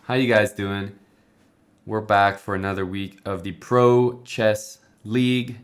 How you guys doing? We're back for another week of the Pro Chess League,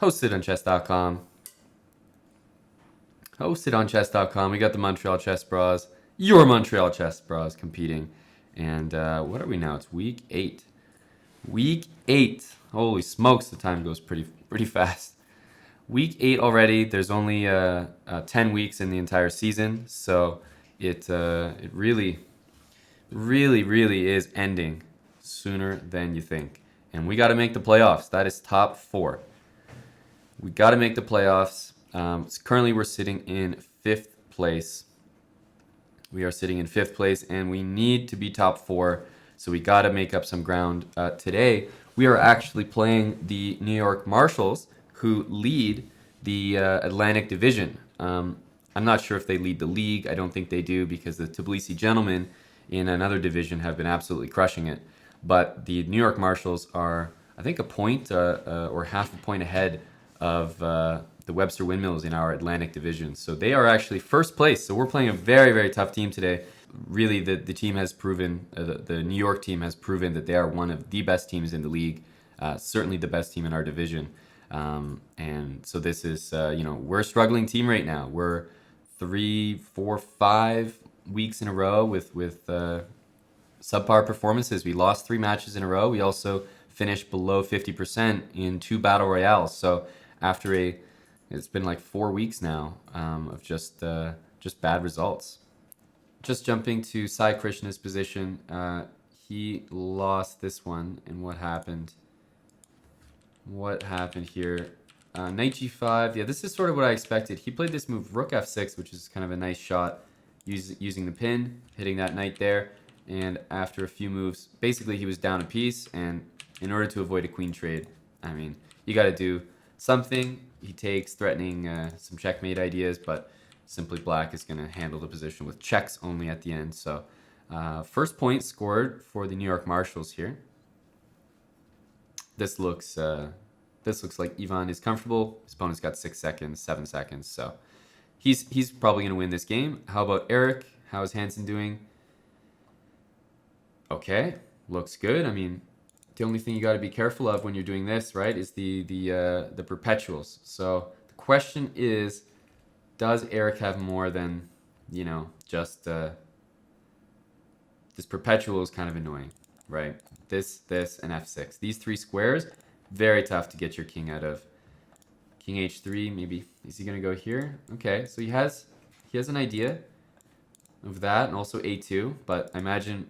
hosted on chess.com. We got the Montreal Chessbrahs, your Montreal Chessbrahs competing. And what are we now? It's week 8. Week 8. Holy smokes, the time goes pretty fast. Week 8 already. There's only 10 weeks in the entire season, so it really is ending sooner than you think. And we got to make the playoffs. That is top 4. We got to make the playoffs. Currently, we're sitting in 5th place. We are sitting in 5th place, and we need to be top 4. So we got to make up some ground. Today, we are actually playing the New York Marshals, who lead the Atlantic Division. I'm not sure if they lead the league. I don't think they do, because the Tbilisi Gentlemen in another division have been absolutely crushing it. But the New York Marshals are, I think, a point or half a point ahead of the Webster Windmills in our Atlantic Division. So they are actually first place. So we're playing a very, very tough team today. Really, the team has proven, the New York team has proven that they are one of the best teams in the league, certainly the best team in our division. And so this is, we're a struggling team right now. We're 3, 4, 5 weeks in a row with subpar performances. We lost 3 matches in a row. We also finished below 50% in 2 battle royales. So after it's been like 4 weeks now of just bad results. Just jumping to Sai Krishna's position, he lost this one. And what happened? What happened here? Knight g5. Yeah, this is sort of what I expected. He played this move, rook f6, which is kind of a nice shot, using the pin, hitting that knight there. And after a few moves, basically he was down a piece. And in order to avoid a queen trade, I mean, you got to do something. He takes, threatening some checkmate ideas, but simply black is going to handle the position with checks only at the end. So first point scored for the New York Marshals here. This looks like Ivan is comfortable. His opponent's got 6 seconds, 7 seconds, so he's probably going to win this game. How about Eric? How is Hansen doing? Okay, looks good. I mean, the only thing you got to be careful of when you're doing this, right, is the perpetuals. So the question is, does Eric have more than, just this perpetual is kind of annoying, right? This, and f6. These 3 squares, very tough to get your king out of. King h3, maybe. Is he going to go here? Okay, so he has an idea of that, and also a2, but I imagine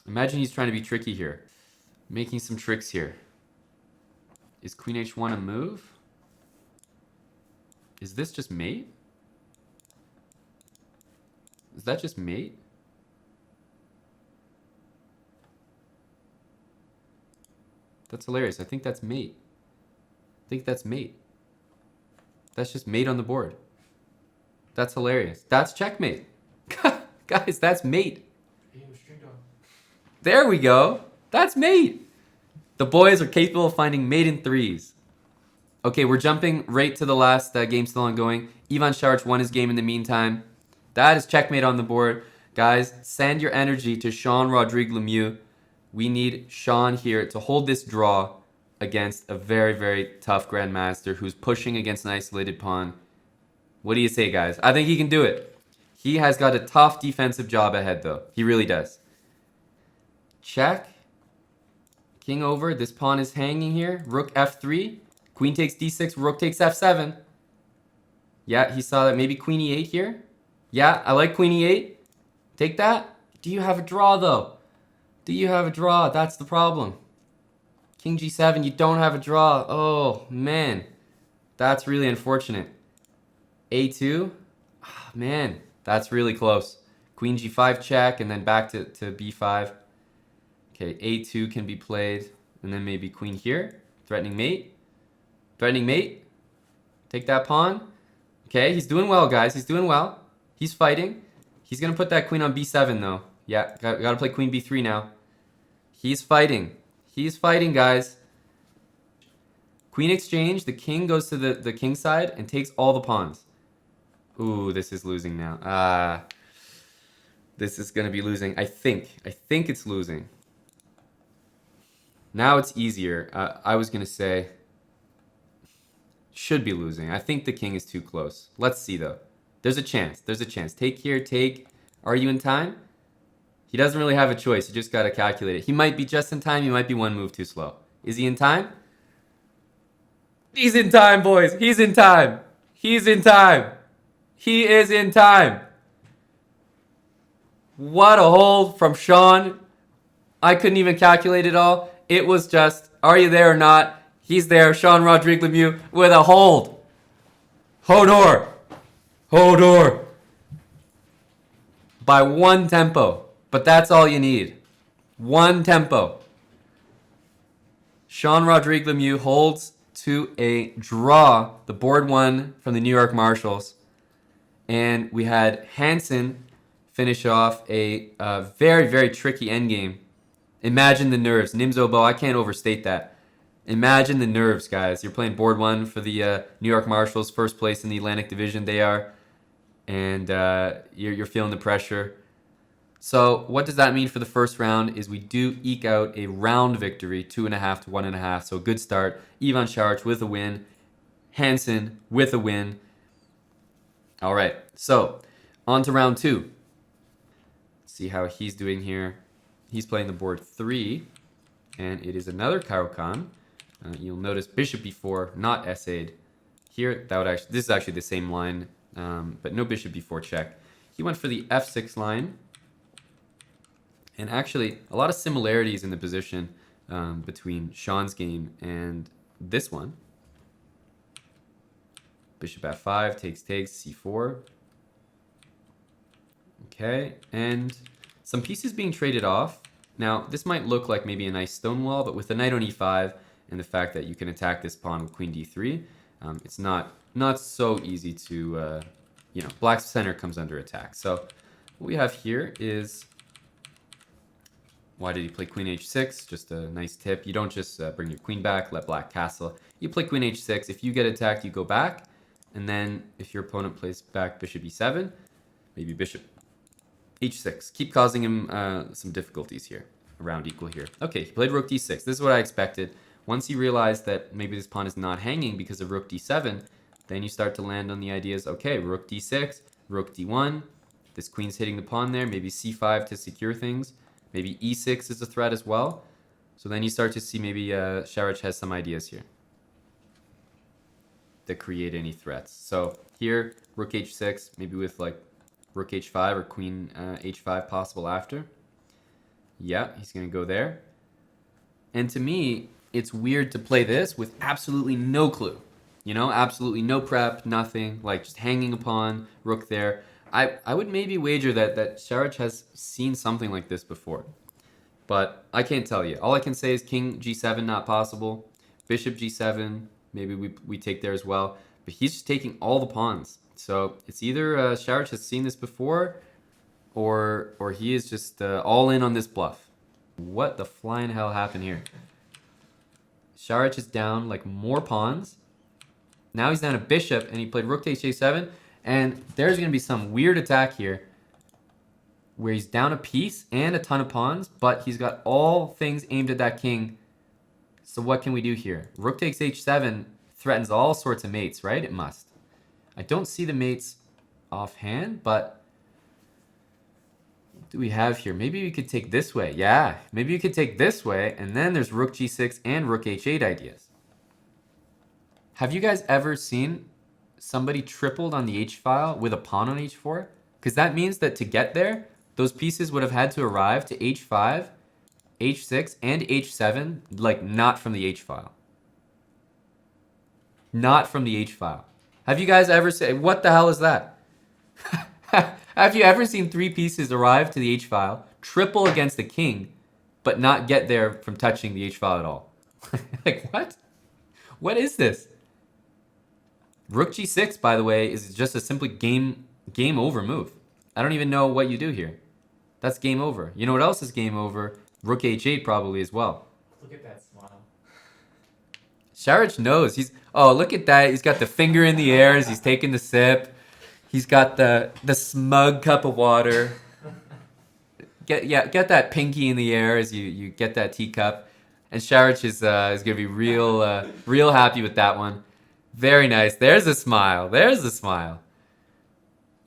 he's trying to be tricky here. Making some tricks here. Is queen h1 a move? Is this just mate? Is that just mate? That's hilarious. I think that's mate. That's just mate on the board. That's hilarious. That's checkmate. Guys, that's mate. There we go. That's mate. The boys are capable of finding mate in 3s. Okay, we're jumping right to the last game still ongoing. Ivan Sharch won his game in the meantime. That is checkmate on the board. Guys, send your energy to Jean-Rodrigue Lemieux. We need Sean here to hold this draw against a very, very tough grandmaster who's pushing against an isolated pawn. What do you say, guys? I think he can do it. He has got a tough defensive job ahead, though. He really does. Check. King over. This pawn is hanging here. Rook f3. Queen takes d6. Rook takes f7. Yeah, he saw that. Maybe queen e8 here. Yeah, I like queen e8. Take that. Do you have a draw, though? Do you have a draw? That's the problem. King g7, you don't have a draw. Oh, man. That's really unfortunate. a2. Oh, man, that's really close. Queen g5 check, and then back to b5. Okay, a2 can be played. And then maybe queen here. Threatening mate. Threatening mate. Take that pawn. Okay, he's doing well, guys. He's doing well. He's fighting. He's going to put that queen on b7, though. Yeah, got to play queen b3 now. He's fighting. He's fighting, guys. Queen exchange. The king goes to the king side and takes all the pawns. Ooh, this is losing now. This is gonna be losing. I think it's losing. Now it's easier. I was gonna say should be losing. I think the king is too close. Let's see though. There's a chance. There's a chance. Take here. Take. Are you in time? He doesn't really have a choice. You just gotta calculate it. He might be just in time. He might be one move too slow. Is he in time? He's in time, boys. He's in time. He's in time. He is in time. What a hold from Sean. I couldn't even calculate it all. It was just, are you there or not? He's there. Sean Rodrigue Lemieux with a hold. Hodor. Hodor. By one tempo. But that's all you need. One tempo. Sean Rodrigue Lemieux holds to a draw. The board won from the New York Marshals. And we had Hansen finish off a very, very tricky endgame. Imagine the nerves. Nimzobo, I can't overstate that. Imagine the nerves, guys. You're playing board one for the New York Marshals, first place in the Atlantic Division they are. And you're feeling the pressure. So what does that mean for the first round is we do eke out a round victory, 2.5 to 1.5. So a good start. Ivan Šarić with a win. Hansen with a win. All right, so on to round two. See how he's doing here. He's playing the board 3, and it is another Caro-Kann. You'll notice bishop b4, not essayed. Here, that would actually, this is actually the same line, but no bishop b4 check. He went for the f6 line, and actually a lot of similarities in the position between Sean's game and this one. Bishop f5, takes, c4. Okay, and some pieces being traded off. Now, this might look like maybe a nice stone wall, but with the knight on e5 and the fact that you can attack this pawn with queen d3, it's not so easy to, black's center comes under attack. So what we have here is, why did he play queen h6? Just a nice tip. You don't just bring your queen back, let black castle. You play queen h6. If you get attacked, you go back. And then if your opponent plays back bishop e7, maybe bishop h6. Keep causing him some difficulties here. Around equal here. Okay, he played rook d6. This is what I expected. Once you realize that maybe this pawn is not hanging because of rook d7, then you start to land on the ideas, okay, rook d6, rook d1. This queen's hitting the pawn there. Maybe c5 to secure things. Maybe e6 is a threat as well. So then you start to see maybe Šarić has some ideas here that create any threats. So here, rook h6, maybe with like rook h5 or queen h5 possible after. Yeah, he's going to go there. And to me, it's weird to play this with absolutely no clue. You know, absolutely no prep, nothing, like just hanging a pawn, rook there. I would maybe wager that Šarić has seen something like this before. But I can't tell you. All I can say is king g7 not possible. Bishop g7, maybe we take there as well. But he's just taking all the pawns. So it's either Šarić has seen this before or he is just all in on this bluff. What the flying hell happened here? Šarić is down like more pawns. Now he's down a bishop and he played rook takes a7. And there's going to be some weird attack here where he's down a piece and a ton of pawns, but he's got all things aimed at that king. So what can we do here? Rook takes h7 threatens all sorts of mates, right? It must. I don't see the mates offhand, but what do we have here? Maybe we could take this way. Yeah, maybe you could take this way, and then there's rook g6 and rook h8 ideas. Have you guys ever seen somebody tripled on the h-file with a pawn on h4? Because that means that to get there, those pieces would have had to arrive to h5, h6, and h7, like not from the h-file. Not from the h-file. Have you guys ever said, what the hell is that? Have you ever seen 3 pieces arrive to the h-file, triple against the king, but not get there from touching the h-file at all? Like, what? What is this? Rook g6, by the way, is just a simply game over move. I don't even know what you do here. That's game over. You know what else is game over? Rook h8 probably as well. Look at that smile. Šarić knows. Oh, look at that. He's got the finger in the air as he's taking the sip. He's got the smug cup of water. Get that pinky in the air as you get that teacup. And Sharich is gonna be real happy with that one. Very nice. There's a smile. There's a smile.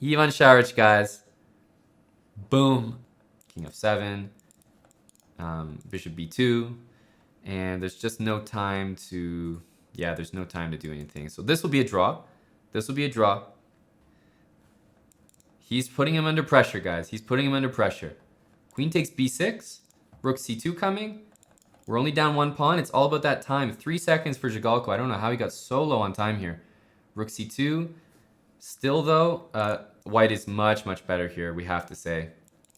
Ivan Sharich, guys. Boom. King of 7. Bishop b2. And there's just no time to... Yeah, there's no time to do anything. So this will be a draw. This will be a draw. He's putting him under pressure, guys. He's putting him under pressure. Queen takes b6. Rook c2 coming. We're only down 1 pawn. It's all about that time. 3 seconds for Zhigalko. I don't know how he got so low on time here. Rook c2. Still, though, white is much, much better here, we have to say.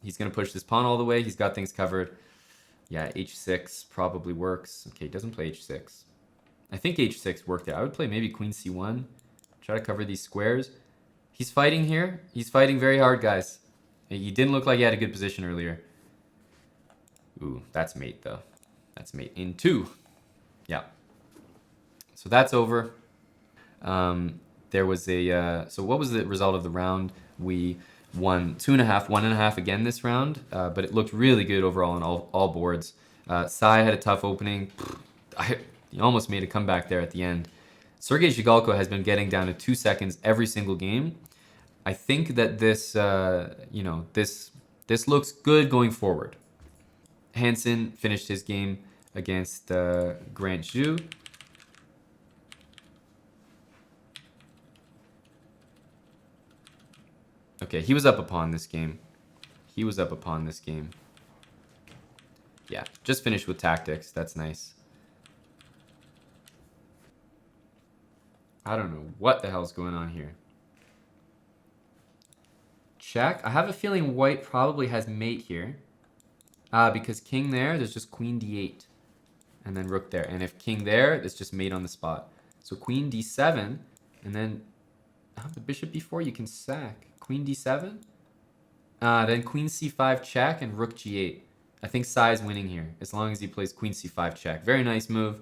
He's going to push this pawn all the way. He's got things covered. Yeah, h6 probably works. Okay, he doesn't play h6. I think h6 worked out. I would play maybe queen c1. Try to cover these squares. He's fighting here. He's fighting very hard, guys. He didn't look like he had a good position earlier. Ooh, that's mate, though. That's mate in 2. Yeah. So that's over. There was a... so what was the result of the round? We won 2.5, 1.5 again this round. But it looked really good overall on all boards. Sai had a tough opening. He almost made a comeback there at the end. Sergei Zhigalko has been getting down to 2 seconds every single game. I think that this, this looks good going forward. Hansen finished his game against Grant Zhu. Okay, he was up a pawn this game. He was up a pawn this game. Yeah, just finished with tactics. That's nice. I don't know what the hell's going on here. Check. I have a feeling white probably has mate here. Because king there, there's just queen d8. And then rook there. And if king there, it's just mate on the spot. So queen d7. And then the bishop b4, you can sack. Queen d7. Then queen c5 check and rook g8. I think Sai is winning here. As long as he plays queen c5 check. Very nice move.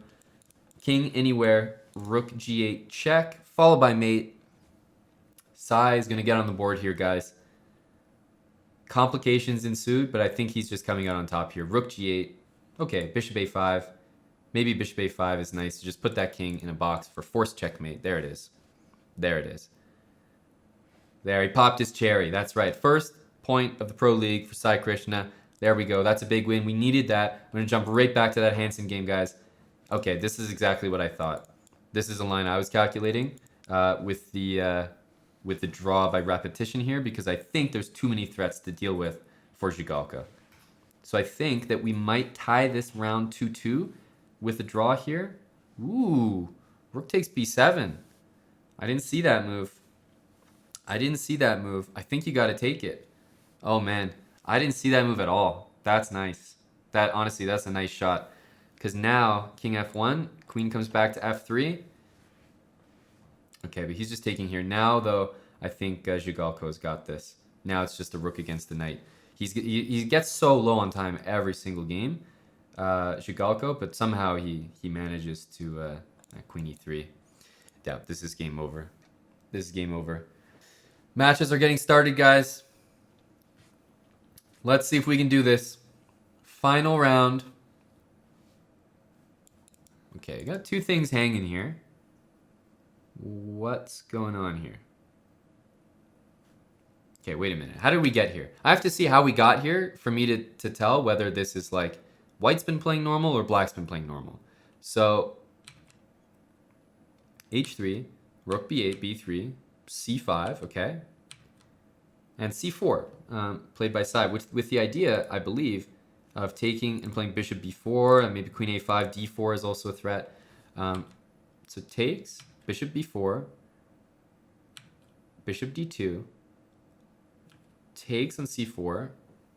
King anywhere. Rook g8 check. Followed by mate. Sai is going to get on the board here, guys. Complications ensued, but I think he's just coming out on top here. Rook g8. Okay, bishop a5. Maybe bishop a5 is nice to just put that king in a box for forced checkmate. There it is. There it is. There, he popped his cherry. That's right. First point of the Pro League for Sai Krishna. There we go. That's a big win. We needed that. I'm going to jump right back to that Hansen game, guys. Okay, this is exactly what I thought. This is a line I was calculating with the draw by repetition here because I think there's too many threats to deal with for Zhigalko. So I think that we might tie this round 2-2 with a draw here. Ooh, rook takes b7. I didn't see that move. I didn't see that move. I think you got to take it. Oh, man. I didn't see that move at all. That's nice. Honestly, that's a nice shot. Because now, king f1, queen comes back to f3. Okay, but he's just taking here. Now, though, I think Zhigalko's got this. Now it's just a rook against the knight. He gets so low on time every single game, Zhigalko, but somehow he manages to queen e3. Yeah, this is game over. This is game over. Matches are getting started, guys. Let's see if we can do this. Final round. Okay, got 2 things hanging here. What's going on here? Okay, wait a minute. How did we get here? I have to see how we got here for me to tell whether this is like white's been playing normal or black's been playing normal. So, h3, rook b8, b3, c5, okay? And c4, played by Sai, with the idea, I believe, of taking and playing bishop b4, and maybe queen a5, d4 is also a threat. So takes, bishop b4, bishop d2, takes on c4,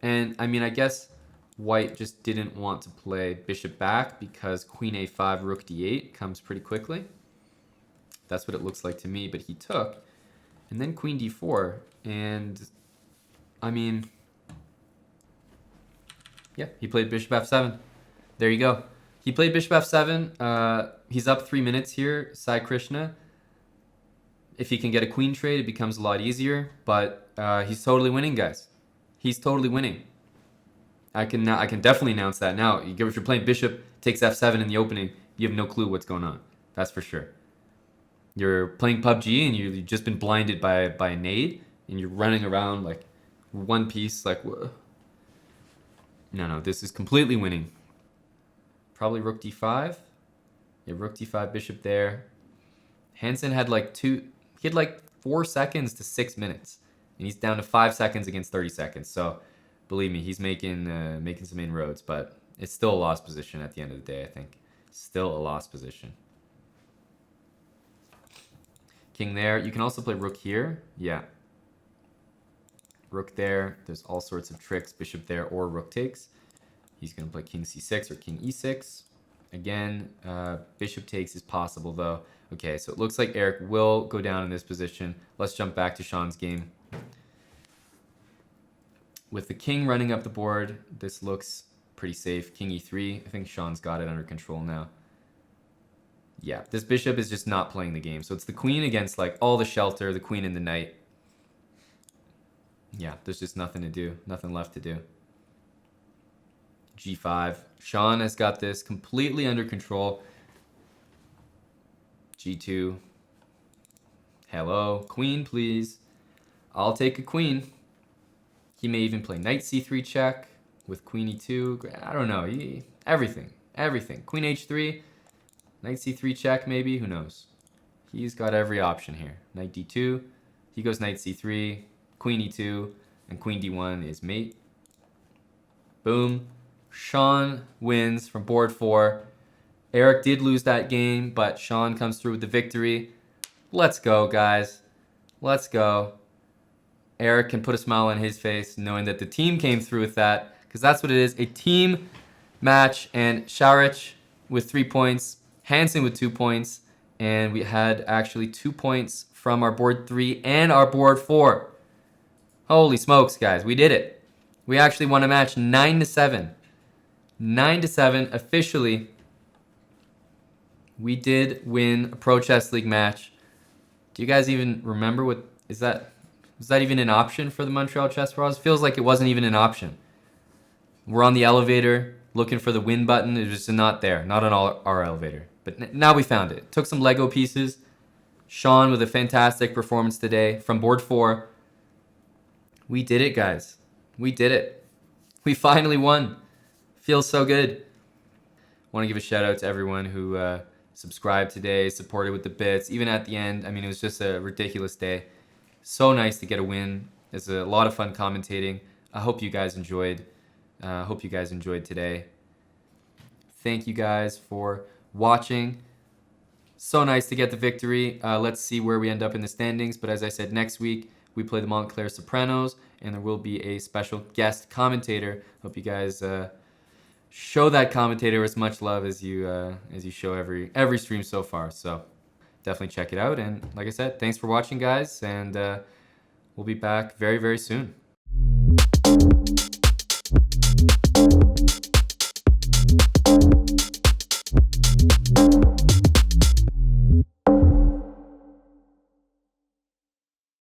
and I mean, I guess white just didn't want to play bishop back because queen a5, rook d8 comes pretty quickly. That's what it looks like to me, but he took. And then queen d4, and I mean, yeah, he played bishop f7. There you go. He played bishop f7. He's up 3 minutes here, Sai Krishna. If he can get a queen trade, it becomes a lot easier. But he's totally winning, guys. He's totally winning. I can definitely announce that now. If you're playing bishop takes f7 in the opening, you have no clue what's going on. That's for sure. You're playing PUBG and you've just been blinded by a nade, and you're running around like one piece. Like, whoa. No, this is completely winning. Probably rook d5. Yeah, rook d5, bishop there. Hansen had like 4 seconds to 6 minutes, and he's down to 5 seconds against 30 seconds. So, believe me, he's making some inroads, but it's still a lost position at the end of the day. I think still a lost position. King there. You can also play rook here. Yeah. Rook there. There's all sorts of tricks. Bishop there or rook takes. He's going to play king c6 or king e6. Again, bishop takes is possible though. Okay, so it looks like Eric will go down in this position. Let's jump back to Sean's game. With the king running up the board, this looks pretty safe. King e3. I think Sean's got it under control now. Yeah, this bishop is just not playing the game. So it's the queen against like all the shelter, the queen and the knight. Yeah, there's just nothing to do. Nothing left to do. G5. Sean has got this completely under control. G2. Hello. Queen, please. I'll take a queen. He may even play knight c3 check with queen e2. I don't know. Everything. Queen h3. Knight c3 check maybe. Who knows? He's got every option here. Knight d2. He goes knight c3. Queen e2. And queen d1 is mate. Boom. Sean wins from board 4. Eric did lose that game, but Sean comes through with the victory. Let's go, guys. Let's go. Eric can put a smile on his face knowing that the team came through with that, because that's what it is, a team match. And Sharich with 3 points, Hansen with 2 points, and we had actually 2 points from our board 3 and our board 4. Holy smokes, guys. We did it. We actually won a match 9-7. 9-7 officially. We did win a Pro Chess League match. Do you guys even remember what is that? Was that even an option for the Montreal Chessbrahs? Feels like it wasn't even an option. We're on the elevator looking for the win button. It was just not there. Not on our elevator. But now we found it. Took some Lego pieces. Sean with a fantastic performance today from board 4. We did it, guys. We did it. We finally won. Feels so good. Want to give a shout out to everyone who subscribed today, supported with the bits, even at the end. I mean, it was just a ridiculous day. So nice to get a win. It's a lot of fun commentating. I hope you guys enjoyed. Hope you guys enjoyed today. Thank you guys for watching. So nice to get the victory. Let's see where we end up in the standings. But as I said, next week we play the Montclair Sopranos, and there will be a special guest commentator. Hope you guys show that commentator as much love as you show every stream so far. So definitely check it out. And like I said, thanks for watching, guys, and we'll be back very, very soon.